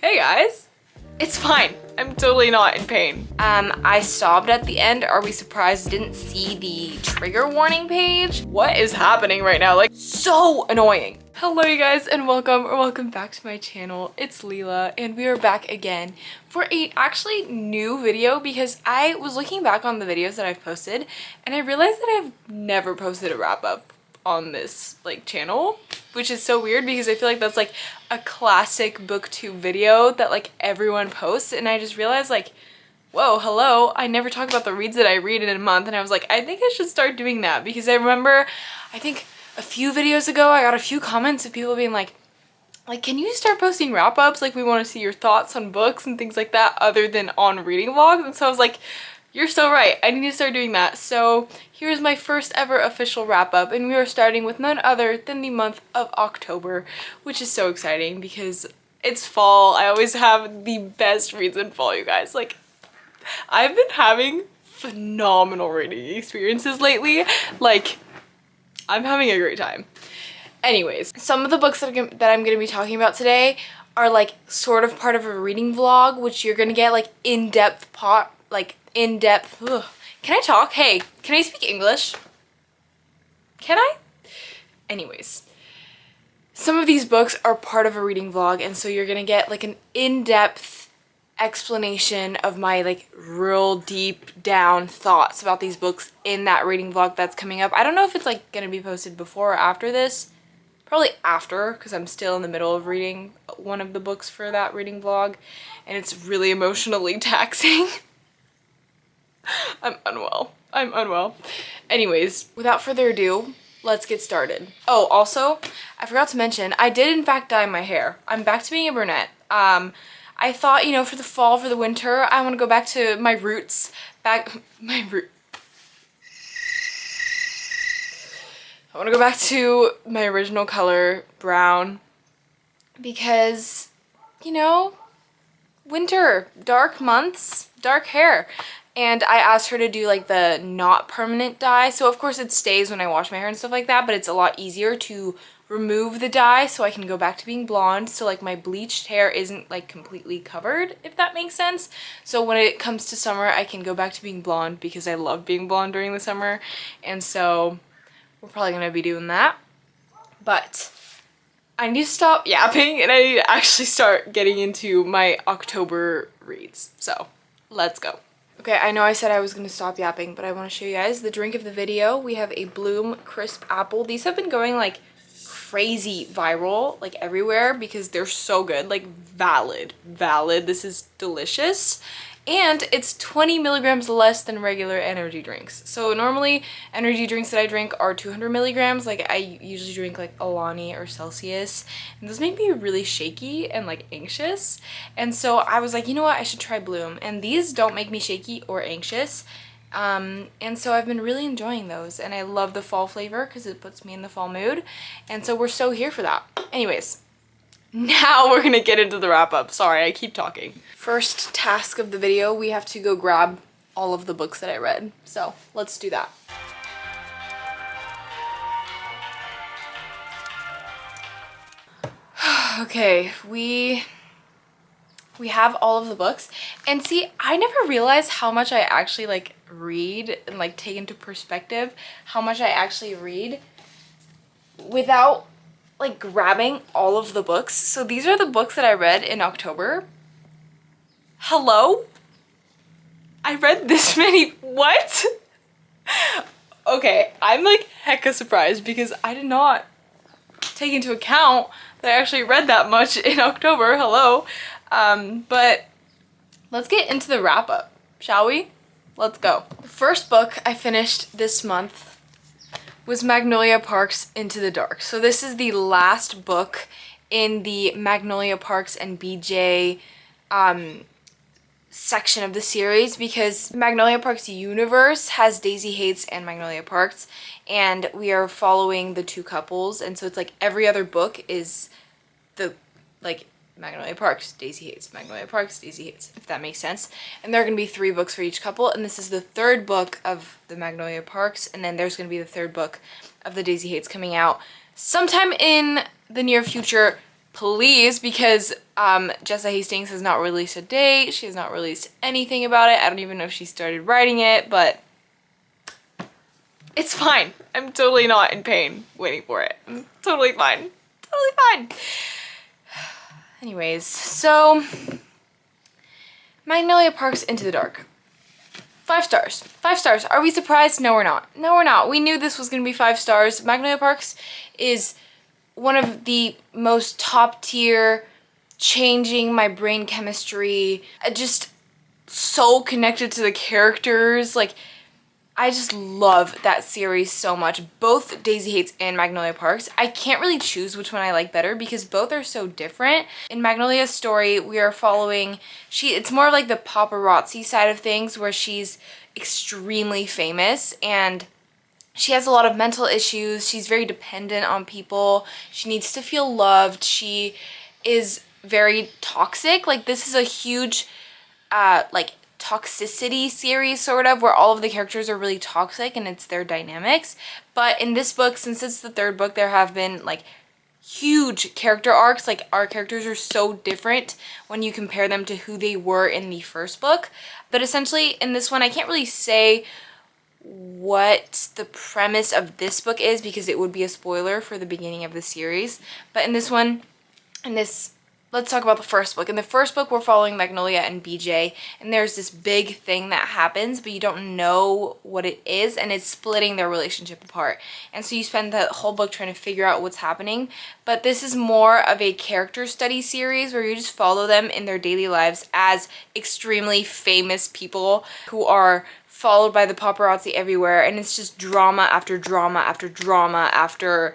Hey guys. It's fine. I'm totally not in pain. I sobbed at the end. Are we surprised? Didn't see the trigger warning page. What is happening right now? Like, so annoying. Hello you guys and welcome back to my channel. It's Leela and we are back again for a actually new video because I was looking back on the videos that I've posted and I realized that I've never posted a wrap up on this like channel, which is so weird because I feel like that's like a classic booktube video that like everyone posts, and I just realized like, whoa, hello, I never talk about the reads that I read in a month, and I was like, I think I should start doing that because I remember I think a few videos ago I got a few comments of people being like can you start posting wrap-ups, like we want to see your thoughts on books and things like that other than on reading vlogs. And so I was like, you're so right, I need to start doing that. So here's my first ever official wrap-up, and we are starting with none other than the month of October, which is so exciting because it's fall. I always have the best reads in fall, you guys. Like, I've been having phenomenal reading experiences lately. Like, I'm having a great time. Anyways, some of the books that I'm going to be talking about today are like sort of part of a reading vlog, which you're going to get like in-depth ugh. Can I talk? Hey, can I speak English? Can I? Anyways, some of these books are part of a reading vlog, and so you're gonna get like an in-depth explanation of my like real deep down thoughts about these books in that reading vlog that's coming up. I don't know if it's like gonna be posted before or after this. Probably after, because I'm still in the middle of reading one of the books for that reading vlog, and it's really emotionally taxing. I'm unwell. Anyways, without further ado, let's get started. Oh, also, I forgot to mention, I did in fact dye my hair. I'm back to being a brunette. I thought, you know, for the fall, for the winter, I want to go back to my roots. I want to go back to my original color, brown, because, you know, winter, dark months, dark hair. And I asked her to do like the not permanent dye. So of course it stays when I wash my hair and stuff like that, but it's a lot easier to remove the dye so I can go back to being blonde. So like my bleached hair isn't like completely covered, if that makes sense. So when it comes to summer, I can go back to being blonde because I love being blonde during the summer. And so we're probably gonna be doing that. But I need to stop yapping and I need to actually start getting into my October reads. So let's go. Okay, I know I said I was going to stop yapping, but I want to show you guys the drink of the video. We have a Bloom Crisp Apple. These have been going like crazy viral, like everywhere, because they're so good. Like valid. This is delicious. And it's 20 milligrams less than regular energy drinks. So normally energy drinks that I drink are 200 milligrams. Like I usually drink like Alani or Celsius. And those make me really shaky and like anxious. And so I was like, you know what? I should try Bloom. And these don't make me shaky or anxious. And so I've been really enjoying those. And I love the fall flavor because it puts me in the fall mood. And so we're so here for that. Anyways. Now we're gonna get into the wrap-up. Sorry, I keep talking. First task of the video, we have to go grab all of the books that I read. So let's do that. Okay, we have all of the books. And see, I never realized how much I actually like read and like take into perspective how much I actually read without like grabbing all of the books. So these are the books that I read in October. Hello? I read this many. What? Okay, I'm like hecka surprised because I did not take into account that I actually read that much in October. Hello. But let's get into the wrap up, shall we? Let's go. The first book I finished this month was Magnolia Parks Into the Dark. So this is the last book in the Magnolia Parks and BJ section of the series, because Magnolia Parks universe has Daisy Hates and Magnolia Parks, and we are following the two couples, and so it's like every other book is the like Magnolia Parks, Daisy Hates, Magnolia Parks, Daisy Hates, if that makes sense. And there are going to be 3 books for each couple, and this is the 3rd book of the Magnolia Parks, and then there's going to be the 3rd book of the Daisy Hates coming out sometime in the near future, please, because Jessa Hastings has not released a date. She has not released anything about it. I don't even know if she started writing it, but it's fine. I'm totally not in pain waiting for it. I'm totally fine. Totally fine. Anyways, so Magnolia Parks Into the Dark. 5 stars. 5 stars. Are we surprised? No, we're not. No, we're not. We knew this was going to be 5 stars. Magnolia Parks is one of the most top tier, changing my brain chemistry, just so connected to the characters. Like, I just love that series so much. Both Daisy Hates and Magnolia Parks. I can't really choose which one I like better because both are so different. In Magnolia's story, we are following, it's more like the paparazzi side of things where she's extremely famous and she has a lot of mental issues. She's very dependent on people. She needs to feel loved. She is very toxic. Like, this is a huge, like, toxicity series, sort of, where all of the characters are really toxic and it's their dynamics. But in this book, since it's the 3rd book, there have been, like, huge character arcs. Like, our characters are so different when you compare them to who they were in the 1st book. But essentially, in this one, I can't really say what the premise of this book is because it would be a spoiler for the beginning of the series. But in this one, let's talk about the 1st book. In the 1st book, we're following Magnolia and BJ, and there's this big thing that happens, but you don't know what it is, and it's splitting their relationship apart. And so you spend the whole book trying to figure out what's happening. But this is more of a character study series where you just follow them in their daily lives as extremely famous people who are followed by the paparazzi everywhere, and it's just drama after drama after drama after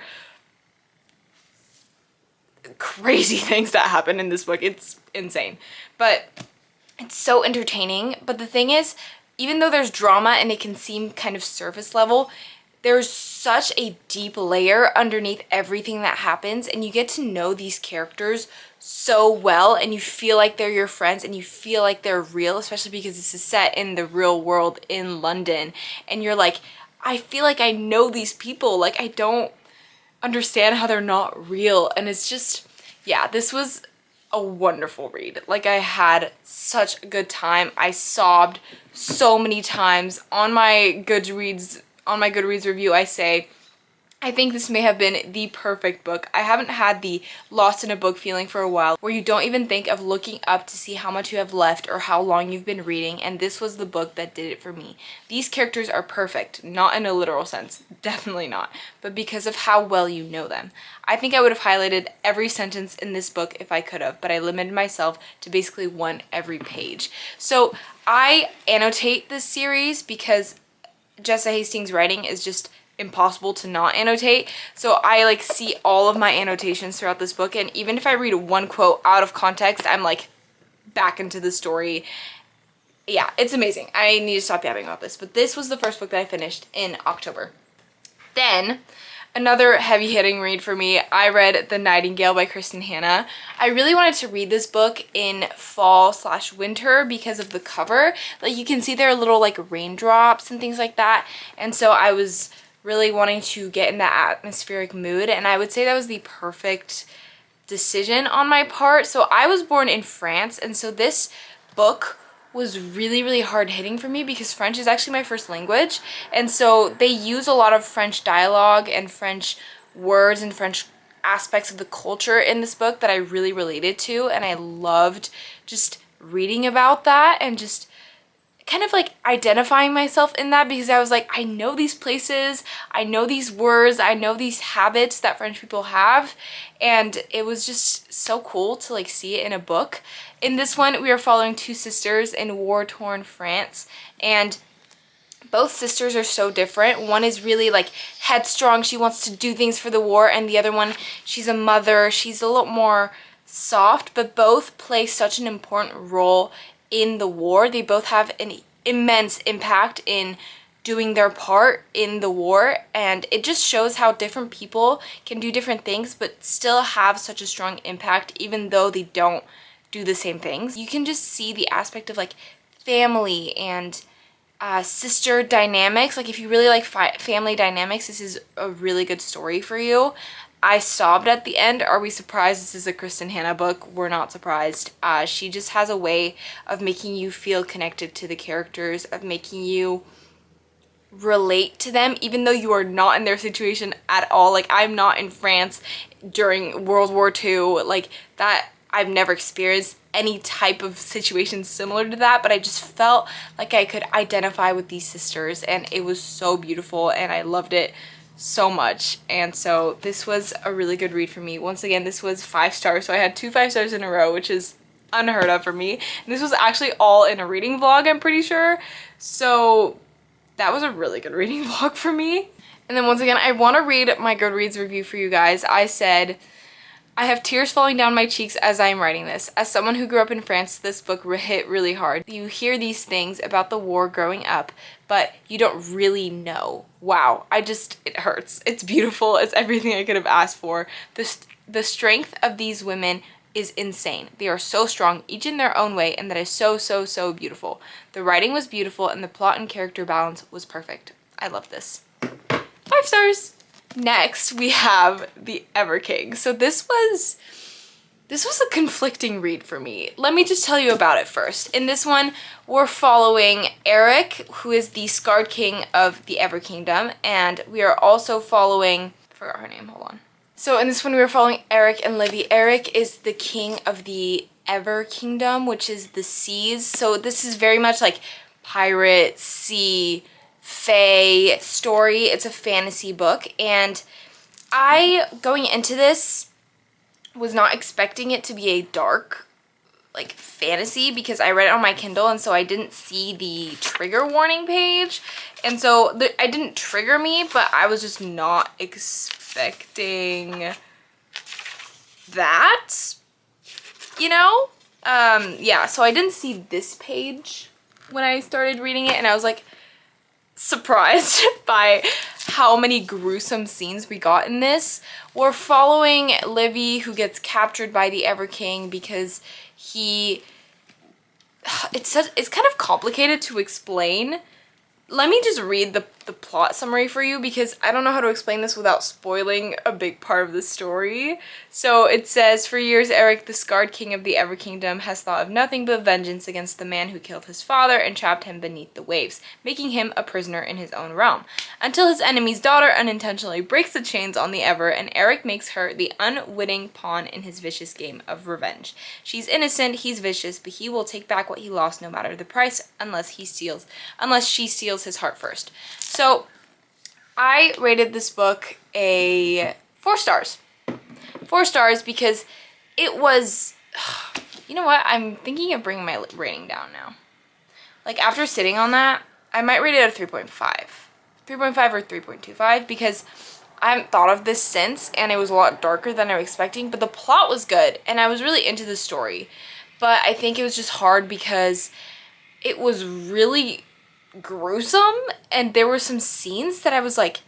crazy things that happen in this book. It's insane, but it's so entertaining. But the thing is, even though there's drama and it can seem kind of surface level, there's such a deep layer underneath everything that happens, and you get to know these characters so well, and you feel like they're your friends, and you feel like they're real, especially because this is set in the real world in London, and you're like, I feel like I know these people. Like, I don't understand how they're not real. And it's just, yeah, this was a wonderful read. Like, I had such a good time. I sobbed so many times. On my Goodreads review, I say, I think this may have been the perfect book. I haven't had the lost in a book feeling for a while, where you don't even think of looking up to see how much you have left or how long you've been reading, and this was the book that did it for me. These characters are perfect, not in a literal sense, definitely not, but because of how well you know them. I think I would have highlighted every sentence in this book if I could have, but I limited myself to basically one every page. So I annotate this series because Jessa Hastings' writing is just impossible to not annotate. So I like see all of my annotations throughout this book, and even if I read one quote out of context, I'm like back into the story. Yeah, it's amazing. I need to stop yapping about this, but this was the 1st book that I finished in October. Then another heavy-hitting read for me, I read The Nightingale by Kristen Hanna. I really wanted to read this book in fall/winter because of the cover. Like, you can see there are little like raindrops and things like that, and so I was really wanting to get in that atmospheric mood, and I would say that was the perfect decision on my part. So I was born in France, and so this book was really, really hard hitting for me because French is actually my 1st language, and so they use a lot of French dialogue and French words and French aspects of the culture in this book that I really related to, and I loved just reading about that and just kind of like identifying myself in that, because I was like, I know these places, I know these words, I know these habits that French people have, and it was just so cool to like see it in a book. In this one, we are following 2 sisters in war-torn France, and both sisters are so different. One is really like headstrong, she wants to do things for the war, and the other one, she's a mother, she's a little more soft, but both play such an important role in the war. They both have an immense impact in doing their part in the war, and it just shows how different people can do different things but still have such a strong impact even though they don't do the same things. You can just see the aspect of like family and sister dynamics. Like, if you really like family dynamics, this is a really good story for you. I sobbed at the end. Are we surprised this is a Kristen Hanna book? We're not surprised. She just has a way of making you feel connected to the characters, of making you relate to them even though you are not in their situation at all. Like, I'm not in France during World War II, like that. I've never experienced any type of situation similar to that, but I just felt like I could identify with these sisters, and it was so beautiful and I loved it so much. And so this was a really good read for me. Once again, this was 5 stars, so I had 2 5 stars in a row, which is unheard of for me. And this was actually all in a reading vlog, I'm pretty sure, so that was a really good reading vlog for me. And then once again, I want to read my Goodreads review for you guys. I said, I have tears falling down my cheeks as I am writing this. As someone who grew up in France, this book hit really hard. You hear these things about the war growing up, but you don't really know. Wow, it hurts. It's beautiful. It's everything I could have asked for. The strength of these women is insane. They are so strong, each in their own way, and that is so, so, so beautiful. The writing was beautiful, and the plot and character balance was perfect. I love this. 5 stars. Next, we have The Everking. So this was a conflicting read for me. Let me just tell you about it first. In this one, we're following Eric, who is the Scarred King of the Ever Kingdom, and we are also following, I forgot her name, hold on. So in this one, we were following Eric and Livy. Eric is the king of the Ever Kingdom, which is the seas. So this is very much like pirate, sea, fae story. It's a fantasy book, and I, going into this, was not expecting it to be a dark, like, fantasy, because I read it on my Kindle, and so I didn't see the trigger warning page, and so it didn't trigger me, but I was just not expecting that, you know? Yeah, so I didn't see this page when I started reading it, and I was like, surprised by how many gruesome scenes we got in this. We're following Livy, who gets captured by the Ever King because it's kind of complicated to explain. Let me just read the plot summary for you, because I don't know how to explain this without spoiling a big part of the story. So it says, for years, Eric, the Scarred King of the Ever Kingdom, has thought of nothing but vengeance against the man who killed his father and trapped him beneath the waves, making him a prisoner in his own realm. Until his enemy's daughter unintentionally breaks the chains on the Ever, and Eric makes her the unwitting pawn in his vicious game of revenge. She's innocent, he's vicious, but he will take back what he lost no matter the price, unless she steals his heart first. So I rated this book a 4 stars. 4 stars because it was, you know what, I'm thinking of bringing my rating down now. Like, after sitting on that, I might rate it a 3.5. 3.5 or 3.25, because I haven't thought of this since, and it was a lot darker than I was expecting, but the plot was good, and I was really into the story. But I think it was just hard because it was really gruesome, and there were some scenes that I was like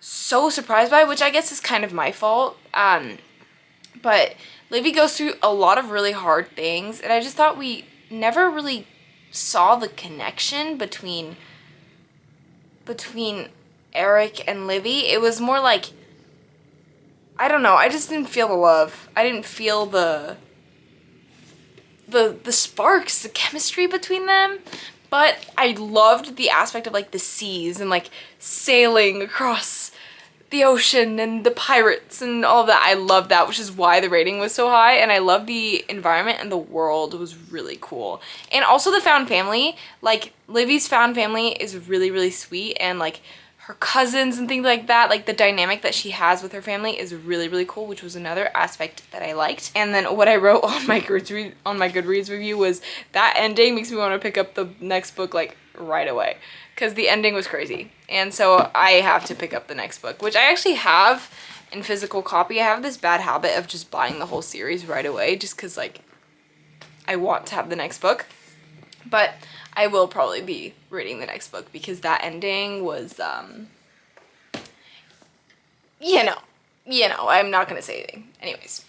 so surprised by, which I guess is kind of my fault. But Livy goes through a lot of really hard things, and I just thought we never really saw the connection between Eric and Livy. It was more like, I don't know, I just didn't feel the love. I didn't feel the sparks, the chemistry between them. But I loved the aspect of, like, the seas and, like, sailing across the ocean and the pirates and all of that. I loved that, which is why the rating was so high. And I love the environment, and the world was really cool. And also the found family. Like, Livy's found family is really, really sweet. And, like, her cousins and things like that, like, the dynamic that she has with her family is really, really cool, which was another aspect that I liked. And then what I wrote on my Goodreads review was, that ending makes me want to pick up the next book, like, right away, because the ending was crazy. And so I have to pick up the next book, which I actually have in physical copy. I have this bad habit of just buying the whole series right away, just because, like, I want to have the next book. But I will probably be reading the next book, because that ending was, you know, I'm not gonna say anything. Anyways,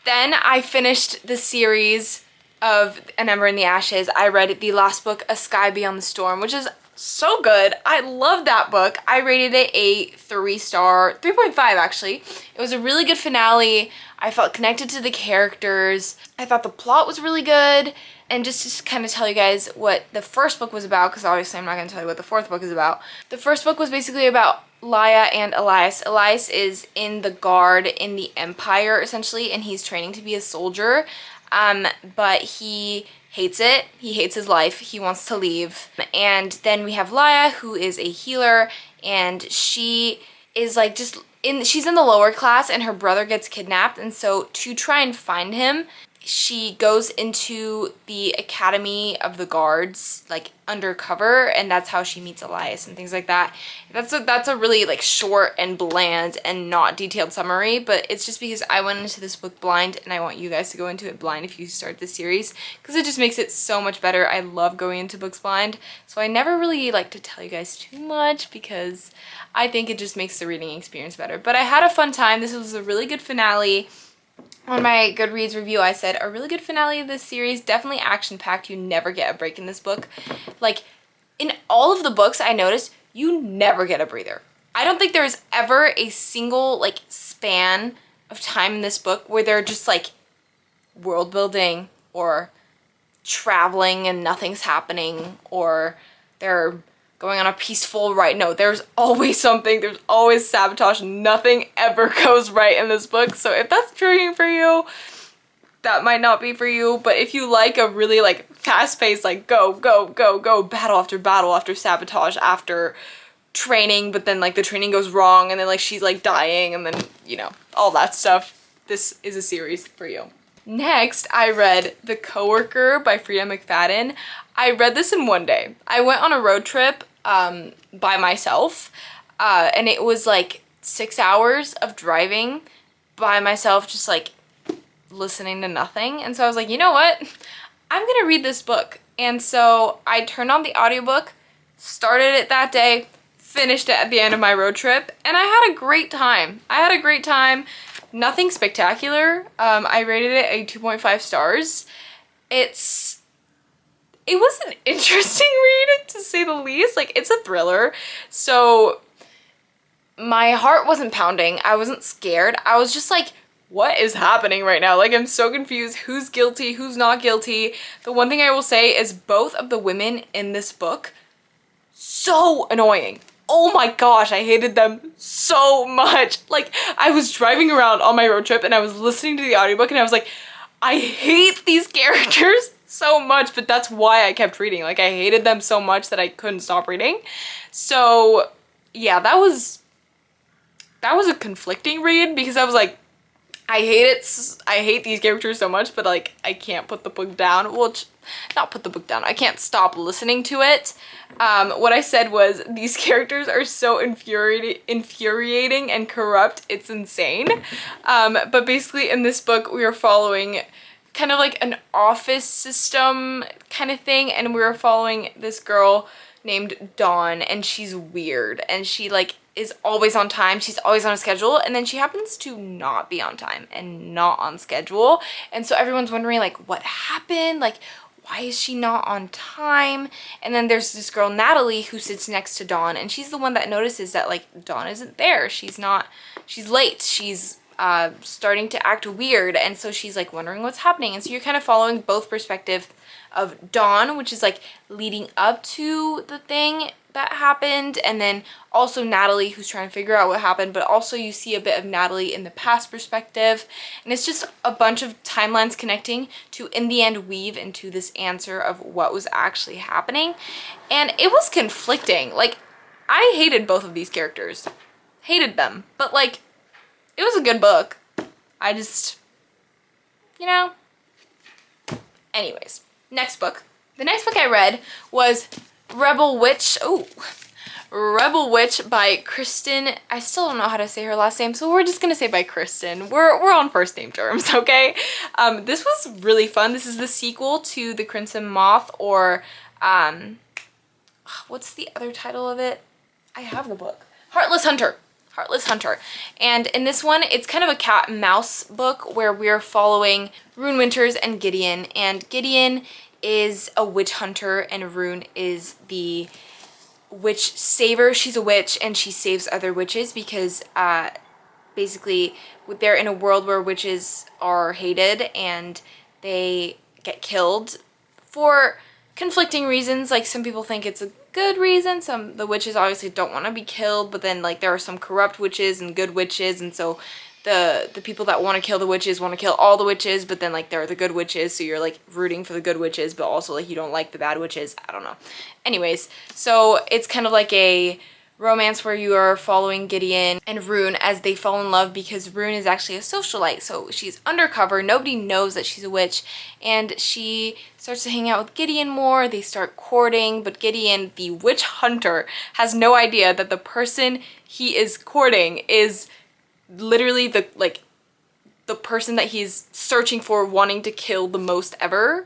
then I finished the series of An Ember in the Ashes. I read the last book, A Sky Beyond the Storm, which is So good. I love that book. I rated it a 3-star, 3.5 actually. It was a really good finale. I felt connected to the characters. I thought the plot was really good. And just to kind of tell you guys what the first book was about, because obviously I'm not going to tell you what the fourth book is about. The first book was basically about Laia and Elias. Elias is in the guard in the Empire, essentially, and he's training to be a soldier. But he hates it. He hates his life. He wants to leave. And then we have Laia, who is a healer, and she is like she's in the lower class, and her brother gets kidnapped. And so to try and find him, she goes into the Academy of the Guards, like undercover, and that's how she meets Elias and things like that. That's a really like short and bland and not detailed summary, but it's just because I went into this book blind, and I want you guys to go into it blind if you start this series, because it just makes it so much better. I love going into books blind, so I never really like to tell you guys too much because I think it just makes the reading experience better. But I had a fun time. This was a really good finale. On my Goodreads review, I said, a really good finale of this series, definitely action-packed. You never get a break in this book. Like, in all of the books I noticed, you never get a breather. I don't think there's ever a single, like, span of time in this book where they're just, like, world building or traveling and nothing's happening, or they're going on a peaceful ride. No, there's always something. There's always sabotage. Nothing ever goes right in this book. So if that's triggering for you, that might not be for you. But if you like a really like fast-paced, like go, go, go, go, battle after sabotage, after training, but then like the training goes wrong and then like she's like dying and then, you know, all that stuff, this is a series for you. Next, I read The Coworker by Freida McFadden. I read this in one day. I went on a road trip by myself, and it was like 6 hours of driving by myself, just like listening to nothing. And so I was like, you know what? I'm gonna read this book. And so I turned on the audiobook, started it that day, finished it at the end of my road trip, and I had a great time. Nothing spectacular. I rated it a 2.5 stars. It was an interesting read, to say the least. Like, it's a thriller, so my heart wasn't pounding. I wasn't scared. I was just like, what is happening right now? Like, I'm so confused. Who's guilty? Who's not guilty? The one thing I will say is both of the women in this book, so annoying. Oh my gosh, I hated them so much. Like, I was driving around on my road trip and I was listening to the audiobook and I was like, I hate these characters so much, but that's why I kept reading. Like, I hated them so much that I couldn't stop reading. So yeah, that was a conflicting read, because I was like, I hate these characters so much, but like, I can't put the book down. Well, not put the book down. I can't stop listening to it. What I said was, these characters are so infuriating and corrupt. It's insane. But basically in this book, we are following kind of like an office system kind of thing. And we were following this girl named Dawn, and she's weird. And she like is always on time. She's always on a schedule. And then she happens to not be on time and not on schedule. And so everyone's wondering like, what happened? Like, why is she not on time? And then there's this girl, Natalie, who sits next to Dawn, and she's the one that notices that like Dawn isn't there. She's late. She's starting to act weird. And so she's like wondering what's happening. And so you're kind of following both perspectives of Dawn, which is like leading up to the thing that happened, and then also Natalie, who's trying to figure out what happened, but also you see a bit of Natalie in the past perspective, and it's just a bunch of timelines connecting to in the end weave into this answer of what was actually happening. And it was conflicting. Like, I hated both of these characters, hated them, but like, it was a good book. I just, you know. Anyways, next book. The next book I read was Rebel Witch. Oh, Rebel Witch by Kristen. I still don't know how to say her last name, so we're just gonna say by Kristen. We're on first name terms, okay? This was really fun. This is the sequel to The Crimson Moth, or what's the other title of it? I have the book. Heartless Hunter. Heartless Hunter. And in this one, it's kind of a cat and mouse book where we're following Rune Winters and Gideon. And Gideon is a witch hunter and Rune is the witch saver. She's a witch and she saves other witches because basically they're in a world where witches are hated and they get killed for conflicting reasons. Like some people think it's a good reason. The witches obviously don't want to be killed, but then like there are some corrupt witches and good witches, and so the people that want to kill the witches want to kill all the witches, but then like they're the good witches, so you're like rooting for the good witches, but also like you don't like the bad witches. I don't know. Anyways, so it's kind of like a romance where you are following Gideon and Rune as they fall in love, because Rune is actually a socialite, so she's undercover, nobody knows that she's a witch, and she starts to hang out with Gideon more. They start courting, but Gideon, the witch hunter, has no idea that the person he is courting is literally the person that he's searching for, wanting to kill the most ever.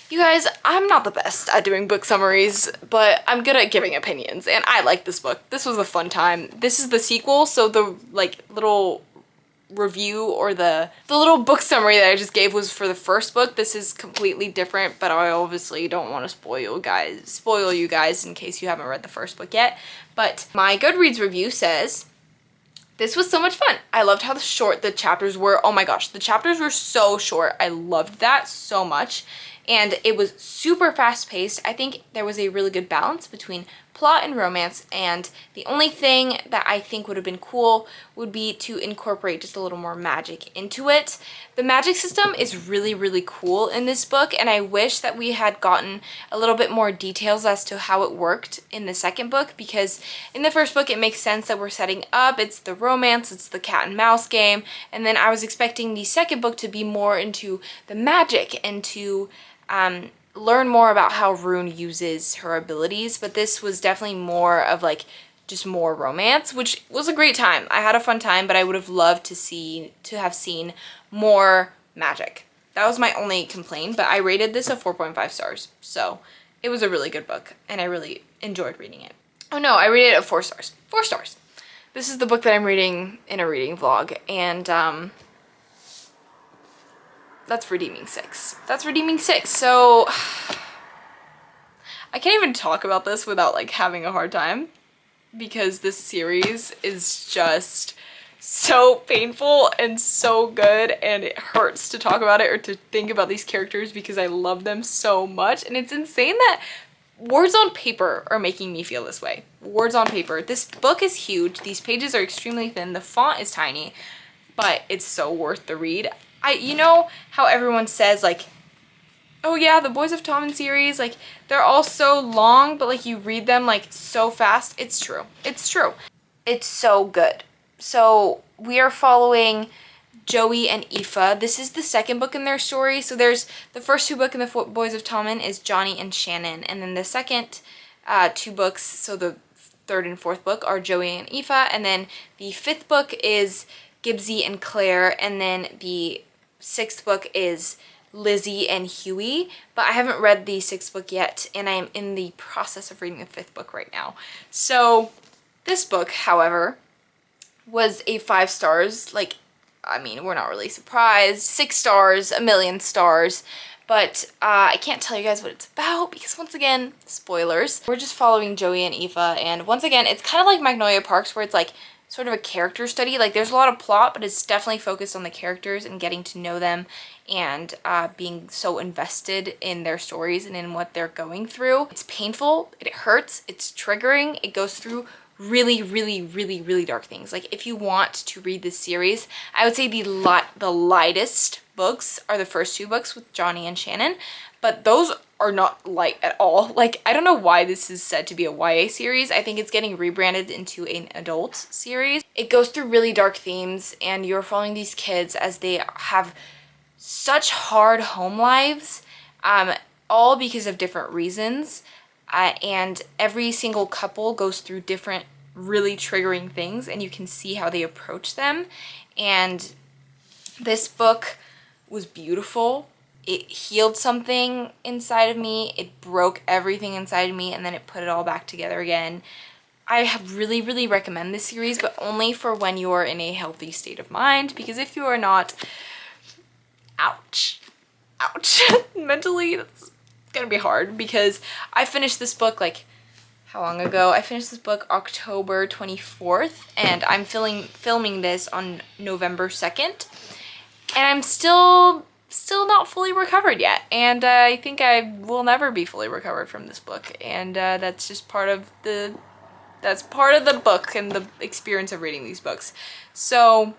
You guys, I'm not the best at doing book summaries, but I'm good at giving opinions, and I like this book. This was a fun time. This is the sequel, so the like little review or the little book summary that I just gave was for the first book. This is completely different, but I obviously don't want to spoil you guys in case you haven't read the first book yet. But my Goodreads review says, this was so much fun. I loved how short the chapters were. Oh my gosh, the chapters were so short. I loved that so much. And it was super fast paced. I think there was a really good balance between plot and romance, and the only thing that I think would have been cool would be to incorporate just a little more magic into it. The magic system is really, really cool in this book, and I wish that we had gotten a little bit more details as to how it worked in the second book, because in the first book it makes sense that we're setting up, it's the romance, it's the cat and mouse game, and then I was expecting the second book to be more into the magic and to learn more about how Rune uses her abilities, but this was definitely more of like just more romance, which was a great time. I had a fun time, but I would have loved to have seen more magic. That was my only complaint, but I rated this a 4.5 stars. So it was a really good book and I really enjoyed reading it. Oh no, I rated it a 4 stars. 4 stars. This is the book that I'm reading in a reading vlog, and that's Redeeming 6. That's Redeeming 6. So I can't even talk about this without like having a hard time, because this series is just so painful and so good, and it hurts to talk about it or to think about these characters because I love them so much. And it's insane that words on paper are making me feel this way. Words on paper. This book is huge. These pages are extremely thin. The font is tiny, but it's so worth the read. You know how everyone says like, oh yeah, the Boys of Tommen series, like they're all so long, but like you read them like so fast. It's true. It's true. It's so good. So we are following Joey and Aoife. This is the second book in their story. So there's the first 2 books in the Boys of Tommen is Johnny and Shannon, and then the second 2 books, so the 3rd and 4th book, are Joey and Aoife, and then the 5th book is Gibbsy and Claire, and then the 6th book is Lizzie and Huey, but I haven't read the 6th book yet, and I'm in the process of reading the 5th book right now. So this book, however, was a 5 stars. Like, I mean, we're not really surprised. 6 stars, a million stars, but I can't tell you guys what it's about because, once again, spoilers. We're just following Joey and Aoife, and once again, it's kind of like Magnolia Parks, where it's like sort of a character study. Like there's a lot of plot, but it's definitely focused on the characters and getting to know them, and being so invested in their stories and in what they're going through. It's painful, it hurts, it's triggering, it goes through really, really, really, really dark things. Like if you want to read this series, I would say the lightest books are the first 2 books with Johnny and Shannon, but those are not light at all. Like, I don't know why this is said to be a YA series. I think it's getting rebranded into an adult series. It goes through really dark themes, and you're following these kids as they have such hard home lives, all because of different reasons. And every single couple goes through different really triggering things, and you can see how they approach them. And this book was beautiful. It healed something inside of me. It broke everything inside of me, and then it put it all back together again. I have really, really recommend this series, but only for when you are in a healthy state of mind, because if you are not, ouch, mentally, that's gonna be hard, because I finished this book like, how long ago? I finished this book October 24th, and I'm filming this on November 2nd. And I'm still not fully recovered yet. And I think I will never be fully recovered from this book. And that's just part of the book and the experience of reading these books. So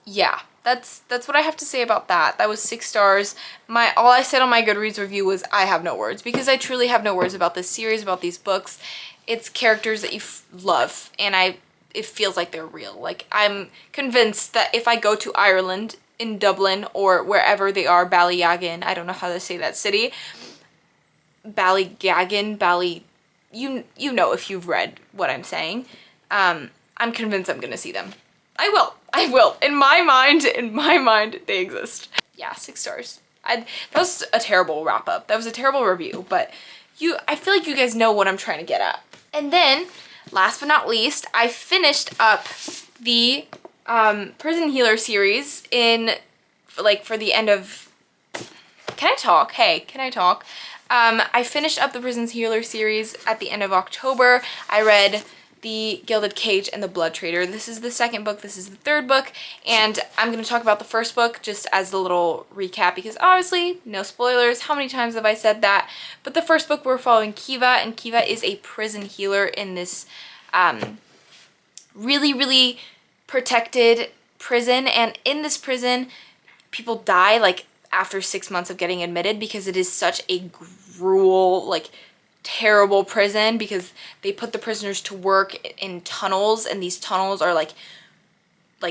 yeah, that's what I have to say about that. That was 6 stars. All I said on my Goodreads review was I have no words, because I truly have no words about this series, about these books. It's characters that you love, and it feels like they're real. Like, I'm convinced that if I go to Ireland, in Dublin, or wherever they are, Ballygagan, I don't know how to say that city. Ballygagan, you know if you've read what I'm saying. I'm convinced I'm gonna see them. I will. In my mind, they exist. Yeah, 6 stars. That was a terrible wrap up. That was a terrible review, but I feel like you guys know what I'm trying to get at. And then, last but not least, I finished up the Prison Healer series for the end of... Can I talk? Hey, can I talk? I finished up the Prison Healer series at the end of October. I read The Gilded Cage and The Blood Trader. This is the 2nd book, this is the 3rd book, and I'm going to talk about the 1st book just as a little recap, because obviously, no spoilers. How many times have I said that? But the 1st book, we're following Kiva, and Kiva is a prison healer in this really, really protected prison. And in this prison, people die like after 6 months of getting admitted, because it is such a gruel, like, terrible prison, because they put the prisoners to work in tunnels, and these tunnels are like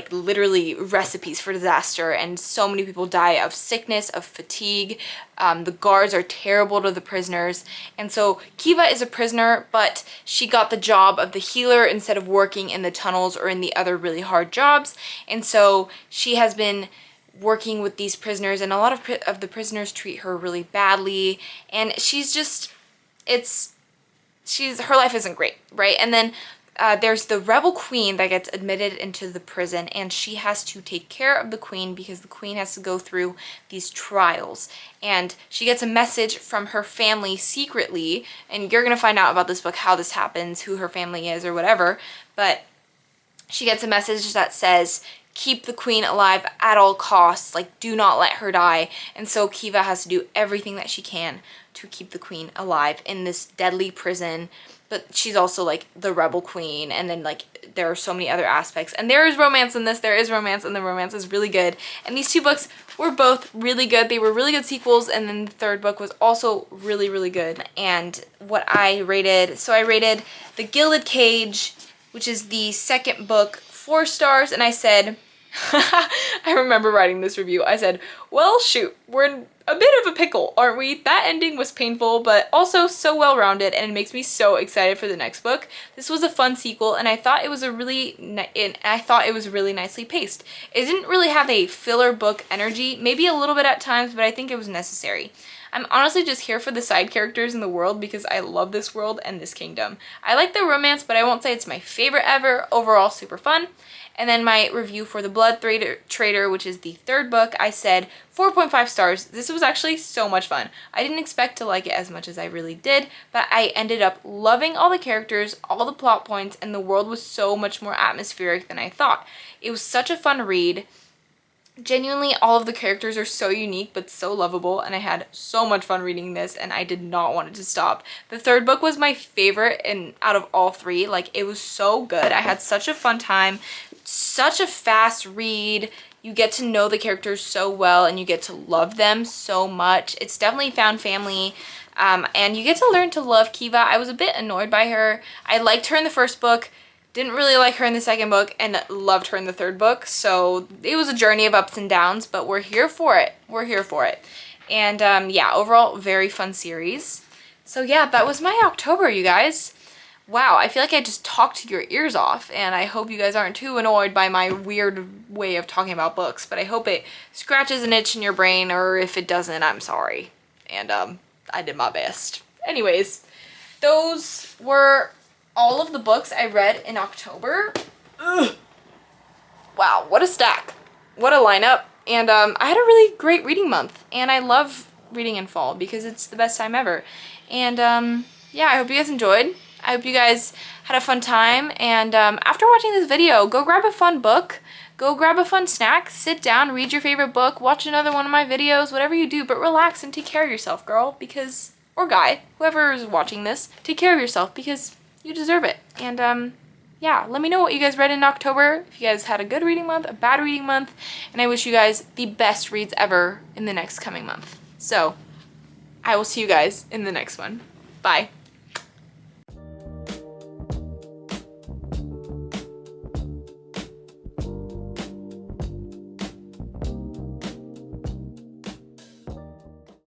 literally recipes for disaster, and so many people die of sickness, of fatigue. The guards are terrible to the prisoners, and so Kiva is a prisoner, but she got the job of the healer instead of working in the tunnels or in the other really hard jobs, and so she has been working with these prisoners, and a lot of the prisoners treat her really badly, and she's just... her life isn't great, right? And then there's the rebel queen that gets admitted into the prison, and she has to take care of the queen because the queen has to go through these trials. And she gets a message from her family secretly, and you're gonna find out about this book how this happens, who her family is or whatever, but she gets a message that says, keep the queen alive at all costs, like, do not let her die. And so Kiva has to do everything that she can to keep the queen alive in this deadly prison. But she's also like the rebel queen, and then like there are so many other aspects, and there is romance in this. There is romance, and the romance is really good. And these 2 books were both really good. They were really good sequels, and then the 3rd book was also really, really good. And what I rated, so I rated The Gilded Cage, which is the 2nd book, 4 stars, and I said, I remember writing this review, I said, well, shoot, we're in a bit of a pickle, aren't we? That ending was painful, but also so well-rounded, and it makes me so excited for the next book. This was a fun sequel, and I thought it was really nicely paced. It didn't really have a filler book energy, maybe a little bit at times, but I think it was necessary. I'm honestly just here for the side characters in the world, because I love this world and this kingdom. I like the romance, but I won't say it's my favorite ever. Overall, super fun. And then my review for The Blood Trader, which is the 3rd book, I said 4.5 stars. This was actually so much fun. I didn't expect to like it as much as I really did, but I ended up loving all the characters, all the plot points, and the world was so much more atmospheric than I thought. It was such a fun read. Genuinely, all of the characters are so unique but so lovable, and I had so much fun reading this, and I did not want it to stop. The 3rd book was my favorite out of all 3. Like, it was so good. I had such a fun time. Such a fast read. You get to know the characters so well, and you get to love them so much. It's definitely found family, and you get to learn to love Kiva. I was a bit annoyed by her. I liked her in the 1st book, didn't really like her in the 2nd book, and loved her in the 3rd book. So it was a journey of ups and downs, but we're here for it. We're here for it. And yeah, overall, very fun series. So yeah, that was my October, you guys. Wow, I feel like I just talked your ears off, and I hope you guys aren't too annoyed by my weird way of talking about books, but I hope it scratches an itch in your brain, or if it doesn't, I'm sorry. And I did my best. Anyways, those were all of the books I read in October. Ugh. Wow, what a stack. What a lineup. And I had a really great reading month, and I love reading in fall because it's the best time ever. And yeah, I hope you guys enjoyed. I hope you guys had a fun time, and after watching this video, go grab a fun book, go grab a fun snack, sit down, read your favorite book, watch another one of my videos, whatever you do, but relax and take care of yourself, girl, because, or guy, whoever is watching this, take care of yourself because you deserve it. And yeah, let me know what you guys read in October, if you guys had a good reading month, a bad reading month, and I wish you guys the best reads ever in the next coming month. So, I will see you guys in the next one. Bye.